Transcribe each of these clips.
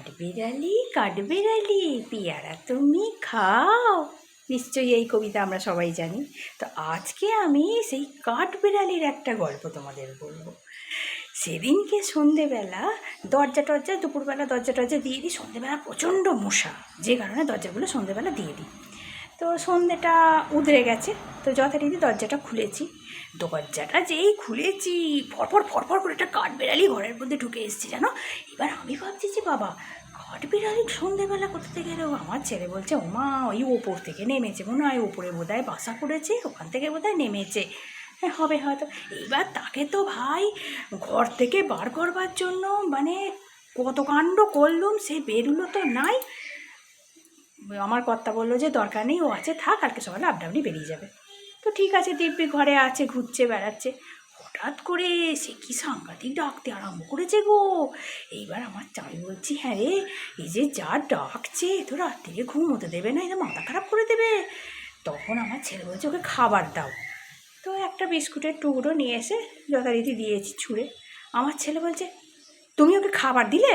কাঠবিড়ালি কাঠবিড়ালি পেয়ারা তুমি খাও। নিশ্চয়ই এই কবিতা আমরা সবাই জানি। তো আজকে আমি সেই কাঠবিড়ালির একটা গল্প তোমাদের বলবো। সেদিনকে সন্ধেবেলা দরজা টরজা দুপুরবেলা দরজা টরজা দিয়ে দিই। সন্ধেবেলা প্রচণ্ড মশা, যে কারণে দরজাগুলো সন্ধেবেলা দিয়ে দিই। তো সন্ধেটা উদরে গেছে, তো যথারীতি দরজাটা খুলেছি। দরজাটা যেই খুলেছি ফরফর ফরফর করে একটা কাঠবিড়ালি ঘরের মধ্যে ঢুকে এসেছে জানো। এবার আমি ভাবছি যে বাবা, কাঠবিড়ালি সন্ধেবেলা কোথা থেকে এলো। আমার ছেলে বলছে ওমা ওই ওপর থেকে নেমেছে, মনে হয় ওপরে বোধহয় বাসা করেছে, ওখান থেকে বোধহয় নেমেছে, হ্যাঁ হবে হয়তো। এইবার তাকে তো ভাই ঘর থেকে বার করবার জন্য মানে কত কাণ্ড করলুম, সে বেরুলো তো নাই। আমার কর্তা বললো যে দরকার নেই, ও আছে থাক, কালকে সকালে আপডাউনই বেরিয়ে যাবে। তো ঠিক আছে, দিব্যি ঘরে আছে, ঘুরছে বেড়াচ্ছে। হঠাৎ করে সে কি সাংঘাতিক ডাকতে আরম্ভ করেছে গো। এইবার আমার আমি বলছি হ্যাঁ রে, এই যে যা ডাকছে তো রাত্রিরে ঘুম হতে দেবে না, এটা মাথা খারাপ করে দেবে। তখন আমার ছেলে বলছে ওকে খাবার দাও। তো একটা বিস্কুটের টুকরো নিয়ে এসে যথারীতি দিয়েছি ছুঁড়ে। আমার ছেলে বলছে তুমি ওকে খাবার দিলে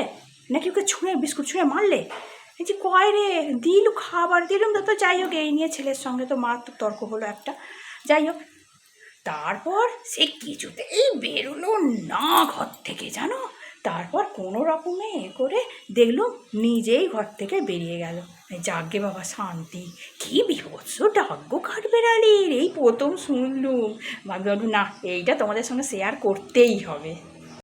নাকি ওকে ছুঁড়ে বিস্কুট ছুঁড়ে মারলে? এই যে কয় রে, দিলু খাবার দিলুম তো। যাই হোক, এই নিয়ে ছেলের সঙ্গে তো মার তো তর্ক হলো একটা। যাই হোক, তারপর সে কিছুতেই বেরোলো না ঘর থেকে জানো। তারপর কোনো রকমে করে দেখলুম নিজেই ঘর থেকে বেরিয়ে গেল। যাগ্গে বাবা শান্তি। কি বিভৎস ডাক্য কাঠবিড়ালির, এই প্রথম শুনলুম। ভাবলুম না, এইটা তোমাদের সঙ্গে শেয়ার করতেই হবে।